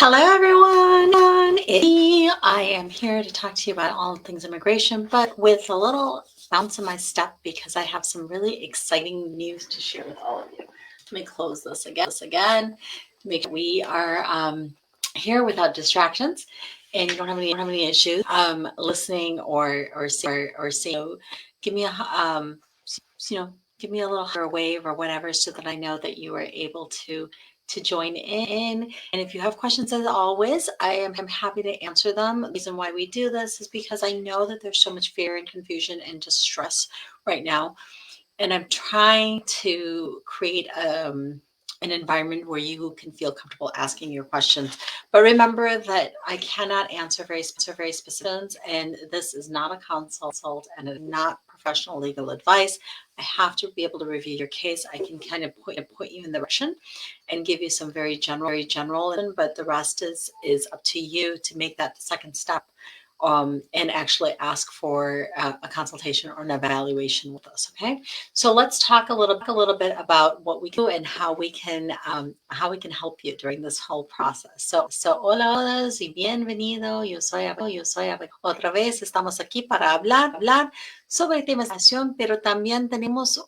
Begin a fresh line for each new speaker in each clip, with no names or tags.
Hello, everyone. It's me. I am here to talk to you about all things immigration, but with a little bounce in my step because I have some really exciting news to share with all of you. Let me close this again. Make sure we are here without distractions, and you don't have any issues listening or seeing. So give me a give me a little wave or whatever, so that I know that you are able to join in. And if you have questions, as always, I am happy to answer them. The reason why we do this is because I know that there's so much fear and confusion and distress right now. And I'm trying to create an environment where you can feel comfortable asking your questions. But remember that I cannot answer very specific, and this is not a consult and it's not professional legal advice. I have to be able to review your case. I can kind of point you in the direction and give you some very general, but the rest is up to you to make that second step and actually ask for a consultation or an evaluation with us. Okay, so let's talk a little bit about what we do and how we can help you during this whole process. So hola y bienvenido. Yo soy otra vez. Estamos aquí para hablar sobre temas de educación, pero también tenemos,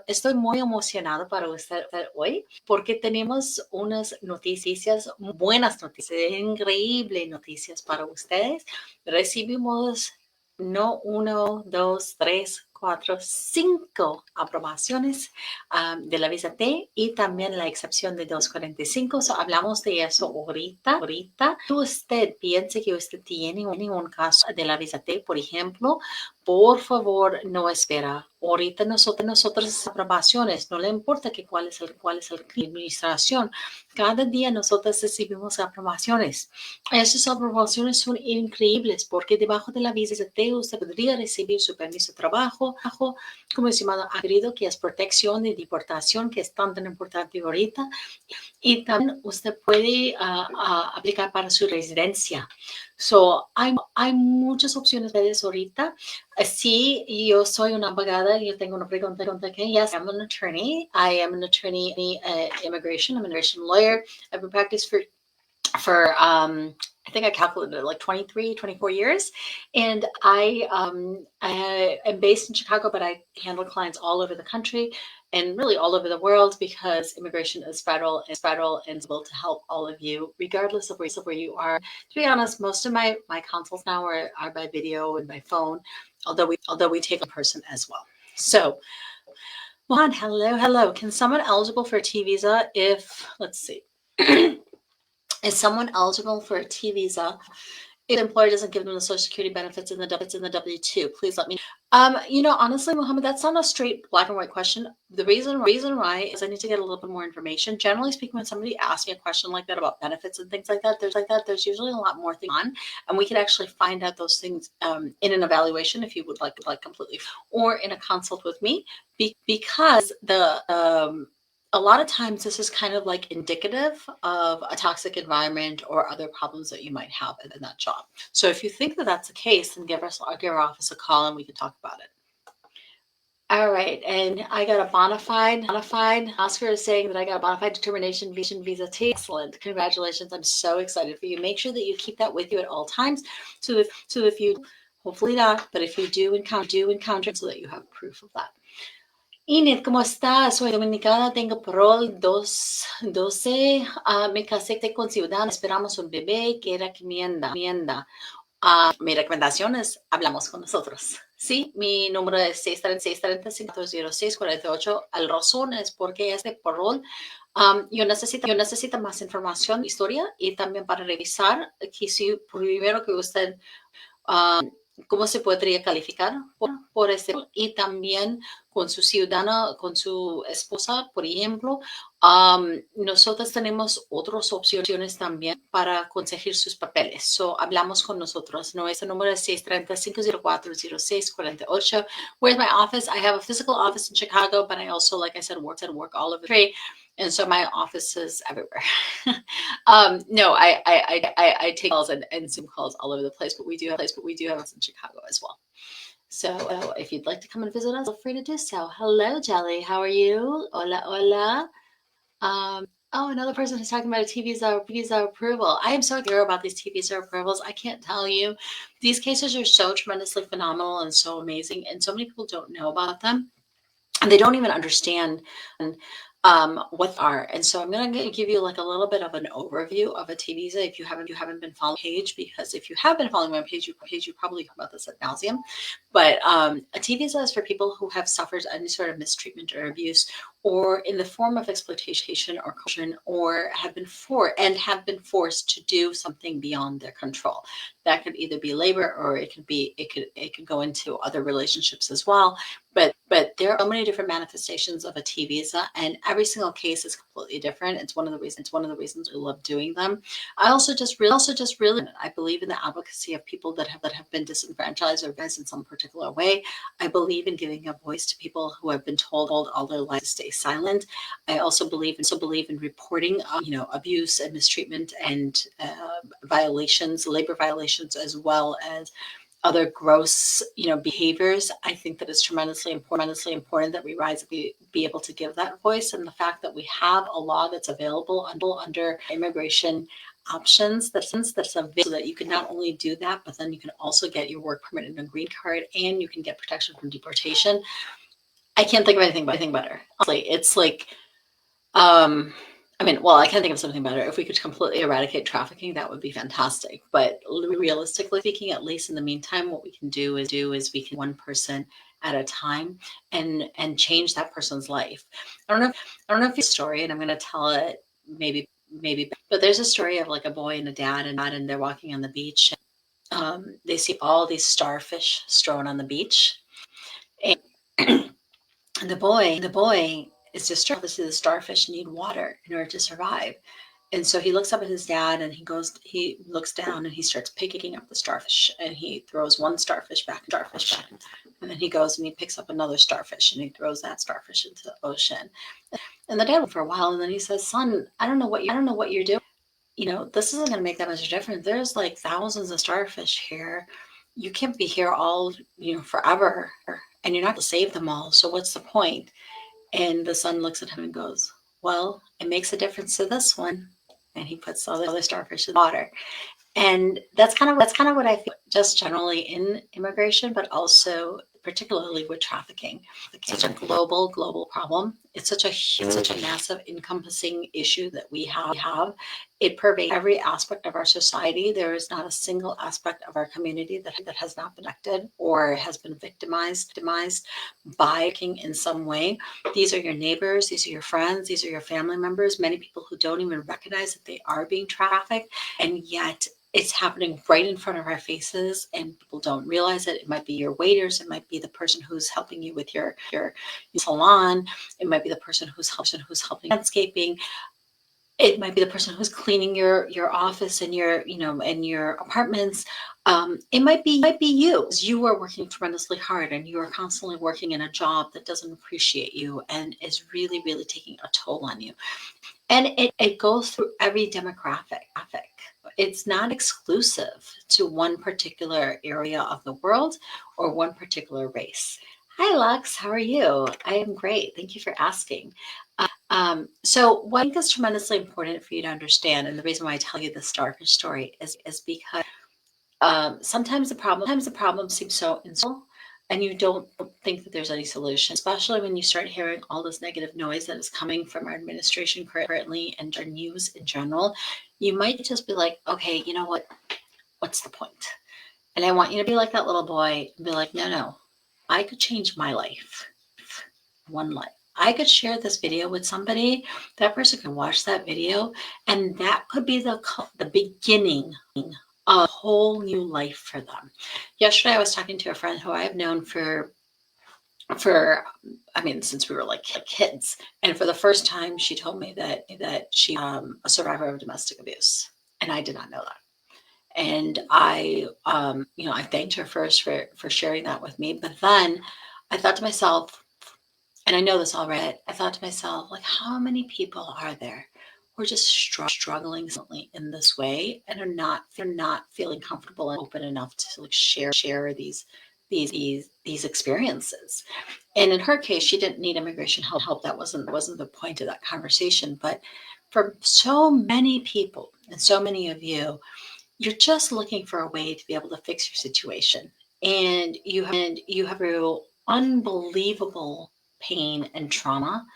estoy muy emocionado para usted hoy porque tenemos unas noticias, buenas noticias, increíbles noticias para ustedes. Recibimos no 1, 2, 3, 4, 5 aprobaciones de la visa T y también la excepción de 245. So, hablamos de eso ahorita. Si usted piensa que usted tiene un caso de la visa T, por ejemplo, por favor, no espera. Ahorita nosotros aprobaciones, no le importa que cuál es el administración. Cada día nosotros recibimos aprobaciones. Esas aprobaciones son increíbles porque debajo de la visa T usted podría recibir su permiso de trabajo, como el llamado agredido, que es protección de deportación, que es tan importante ahorita. Y también usted puede aplicar para su residencia. So, hay muchas opciones de eso ahorita. Sí, yo soy una abogada. Yo tengo una pregunta que, yes, I'm an attorney. I am an attorney in immigration. I'm an immigration lawyer. I've been practicing for I think I calculated like 23, 24 years. And I am based in Chicago, but I handle clients all over the country and really all over the world because immigration is federal and able to help all of you, regardless of where you are. To be honest, most of my consults now are by video and by phone, although we take in person as well. So, Mohan, hello. Can someone eligible for a T visa let's see. Is someone eligible for a T visa if the employer doesn't give them the Social Security benefits in the W-2? Please let me know. Honestly, Mohammed, that's not a straight black and white question. The reason why is I need to get a little bit more information. Generally speaking, when somebody asks me a question like that about benefits and things like that, there's usually a lot more things on, and we can actually find out those things in an evaluation if you would like completely, or in a consult with me, because a lot of times this is kind of like indicative of a toxic environment or other problems that you might have in that job. So if you think that that's the case, then give our office a call and we can talk about it. All right, and I got a bona fide. Oscar is saying that I got a bona fide determination visa T. Excellent, congratulations! I'm so excited for you. Make sure that you keep that with you at all times. So if you, hopefully not, but if you do encounter it, so that you have proof of that. Inet, ¿cómo estás? Soy dominicana, tengo parol 12. Me casé con ciudadano, esperamos un bebé que recomienda. Mi recomendación es hablamos con nosotros. Sí, mi número es 630-506-48. El razón es porque este parol yo necesito más información, historia, y también para revisar que si primero que usted cómo se podría calificar por este, y también con su ciudadana, con su esposa, por ejemplo. Nosotros tenemos otras opciones también para conseguir sus papeles. So, hablamos con nosotros. Nuestro número es 630-504-0648. Where's my office? I have a physical office in Chicago, but I also, like I said, work all over the country. And so my office is everywhere. No, I take calls and Zoom calls all over the place, but we do have us in Chicago as well. So if you'd like to come and visit us, feel free to do so. Hello, Jelly. How are you? Hola. Oh, another person is talking about a T visa approval. I am so clear about these T visa approvals. I can't tell you. These cases are so tremendously phenomenal and so amazing, and so many people don't know about them. And they don't even understand what they are. And so I'm going to give you like a little bit of an overview of a T visa if you haven't been following my page, because if you have been following my page, you probably heard about this ad nauseum. But a T visa is for people who have suffered any sort of mistreatment or abuse, or in the form of exploitation or coercion, or have been forced to do something beyond their control. That could either be labor, or it could go into other relationships as well. But there are so many different manifestations of a T visa, and every single case is completely different. It's one of the reasons we love doing them. I also just really I believe in the advocacy of people that have been disenfranchised or advised in some particular way. I believe in giving a voice to people who have been told all their lives to stay silent. I also believe in reporting abuse and mistreatment and labor violations, as well as other gross, behaviors. I think that it's tremendously important that we rise up, be able to give that voice. And the fact that we have a law that's available under immigration options that's available, so that you can not only do that, but then you can also get your work permit and a green card, and you can get protection from deportation. I can't think of anything better. Honestly, it's like, I can't think of something better. If we could completely eradicate trafficking, that would be fantastic. But realistically speaking, at least in the meantime, what we can do is we can one person at a time and change that person's life. I don't know if you story, and I'm going to tell it maybe, but there's a story of like a boy and a dad, and they're walking on the beach. They see all these starfish strewn on the beach, and the boy is distraught. Obviously, the starfish need water in order to survive. And so he looks up at his dad, and he looks down, and he starts picking up the starfish, and he throws one starfish back. And then he goes and he picks up another starfish, and he throws that starfish into the ocean. And the dad went for a while, and then he says, "Son, I don't know what you're doing. This isn't going to make that much difference. There's like thousands of starfish here. You can't be here all, forever, and you're not going to save them all. So what's the point?" And the son looks at him and goes, "Well, it makes a difference to this one." And he puts all the other starfish in the water. And that's kind of what I feel just generally in immigration, but also particularly with trafficking. It's such a global problem. It's such a massive encompassing issue that we have. It pervades every aspect of our society. There is not a single aspect of our community that has not been affected or has been victimized by trafficking in some way. These are your neighbors, these are your friends, these are your family members, many people who don't even recognize that they are being trafficked, and yet it's happening right in front of our faces, and people don't realize it. It might be your waiters. It might be the person who's helping you with your salon. It might be the person who's helping landscaping. It might be the person who's cleaning your office and your apartments. It might be you. You are working tremendously hard, and you are constantly working in a job that doesn't appreciate you and is really, really taking a toll on you. And it goes through every demographic. It's not exclusive to one particular area of the world or one particular race. Hi, Lux. How are you? I am great. Thank you for asking. So what I think is tremendously important for you to understand, and the reason why I tell you the starfish story is because sometimes the problem seems so insular, and you don't think that there's any solution, especially when you start hearing all this negative noise that is coming from our administration currently and our news in general. You might just be like, okay, you know what? What's the point? And I want you to be like that little boy and be like, no, I could change my life, one life. I could share this video with somebody. That person can watch that video, and that could be the beginning a whole new life for them. Yesterday, I was talking to a friend who I have known since we were like kids. And for the first time, she told me that she a survivor of domestic abuse. And I did not know that. And I thanked her first for sharing that with me. But then I thought to myself, and I know this already, I thought to myself, like, how many people are there who are just struggling in this way and they're not feeling comfortable and open enough to like share these experiences. And in her case, she didn't need immigration help. That wasn't the point of that conversation. But for so many people and so many of you, you're just looking for a way to be able to fix your situation. And you have real unbelievable pain and trauma.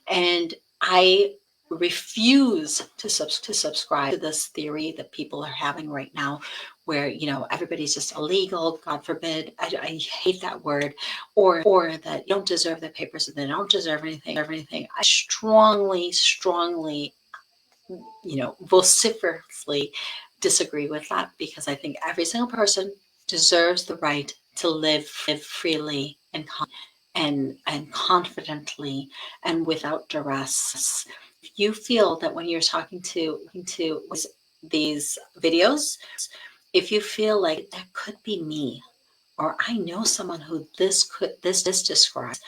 And I refuse to subscribe to this theory that people are having right now where everybody's just illegal, god forbid. I hate that word. Or that you don't deserve the papers and they don't deserve anything. I strongly vociferously disagree with that, because I think every single person deserves the right to live freely and confidently and without duress. If you feel that when you're talking to these videos, if you feel like that could be me, or I know someone who this describes,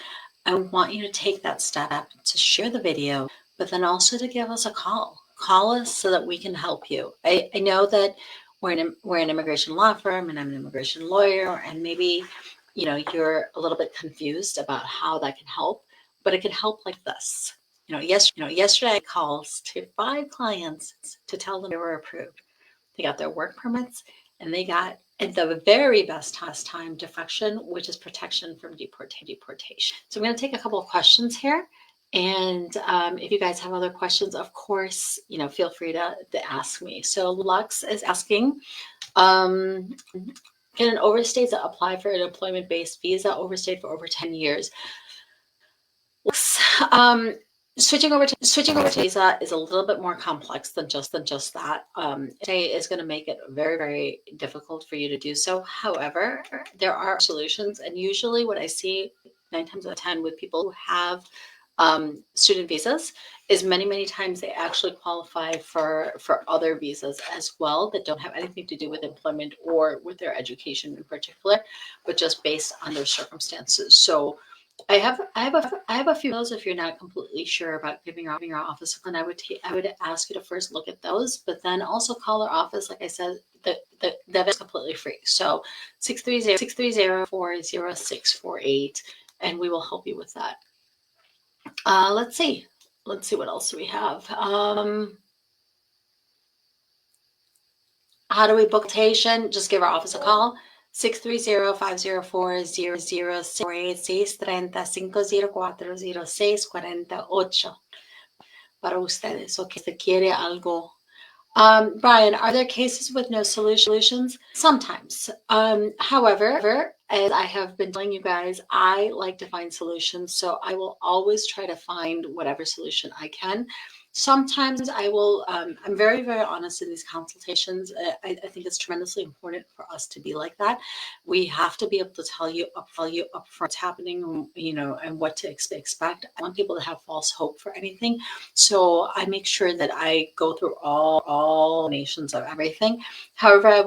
I want you to take that step to share the video, but then also to give us a call. Call us so that we can help you. I know that we're an immigration law firm and I'm an immigration lawyer, and maybe you're a little bit confused about how that can help, but it can help like this. Yesterday I called to 5 clients to tell them they were approved. They got their work permits, and they got at the very best time defection, which is protection from deportation. So I'm going to take a couple of questions here. And if you guys have other questions, of course, feel free to ask me. So Lux is asking, can an overstay apply for an employment-based visa overstayed for over 10 years? Switching over to visa is a little bit more complex than just that. It is going to make it very, very difficult for you to do so. However, there are solutions, and usually what I see 9 times out of 10 with people who have student visas is many times they actually qualify for other visas as well that don't have anything to do with employment or with their education in particular, but just based on their circumstances. So I have a few of those. If you're not completely sure about giving our office, then I would ask you to first look at those, but then also call our office. Like I said, the is completely free. So 630-40648, and we will help you with that. Let's see what else we have. How do we book consultation? Just give our office a call. 630-504-0006-30-3504-0648 para ustedes. Okay, se quiere algo. Brian, are there cases with no solutions? Sometimes. However, as I have been telling you guys, I like to find solutions. So I will always try to find whatever solution I can. Sometimes I will, I'm very, very honest in these consultations. I think it's tremendously important for us to be like that. We have to be able to tell you up front what's happening, and what to expect. I want people to have false hope for anything. So I make sure that I go through all nations of everything. However, I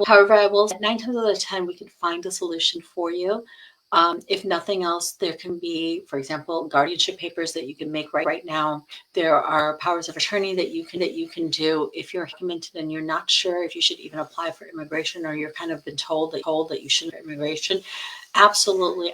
will 9 times out of 10, we can find a solution for you. If nothing else, there can be, for example, guardianship papers that you can make right now. There are powers of attorney that you can do if you're documented and you're not sure if you should even apply for immigration, or you're kind of been told that you shouldn't for immigration. Absolutely.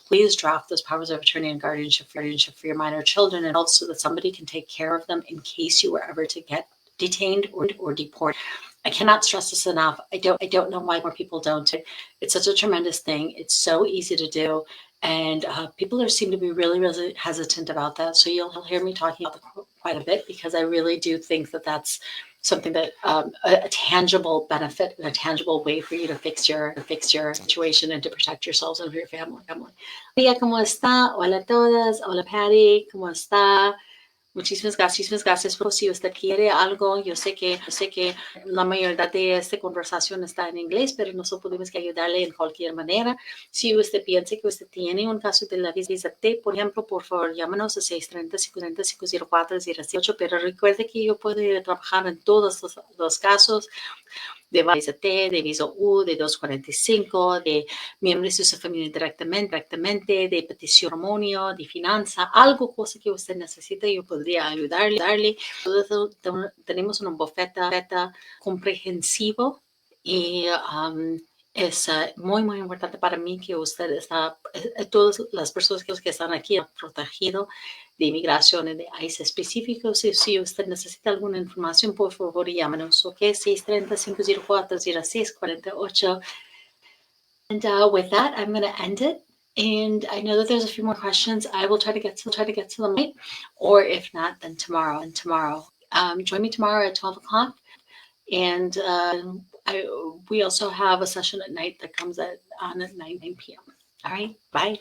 Please draft those powers of attorney and guardianship for your minor children, and also that somebody can take care of them in case you were ever to get detained or deported. I cannot stress this enough. I don't know why more people don't. It's such a tremendous thing. It's so easy to do. And people seem to be really, really hesitant about that. So you'll hear me talking about that quite a bit, because I really do think that that's something that a tangible benefit and a tangible way for you to fix your situation and to protect yourselves and your family. Maria, ¿cómo está? Hola a todas. Hola Patty, ¿cómo está? Muchísimas gracias. Por si usted quiere algo, yo sé que la mayoría de esta conversación está en inglés, pero nosotros podemos ayudarle en cualquier manera. Si usted piensa que usted tiene un caso de la visa T, por ejemplo, por favor, llámanos a 630-540-0408, pero recuerde que yo puedo trabajar en todos los casos de visa T, de visa U, de 245, de miembros de su familia directamente, de petición de matrimonio, de finanza, algo cosa que usted necesita, yo podría ayudarle. Tenemos una bufeta comprensivo y es muy, muy importante para mí que usted está, todas las personas que están aquí protegido de inmigración y de ICE específicos. Y si usted necesita alguna información, por favor, llámenos. Ok, 630-504-0648. And with that, I'm going to end it. And I know that there's a few more questions. I will try to get to them tonight, or if not, then tomorrow. And tomorrow, join me tomorrow at 12 o'clock. And we also have a session at night that comes on at 9 p.m. All right, bye.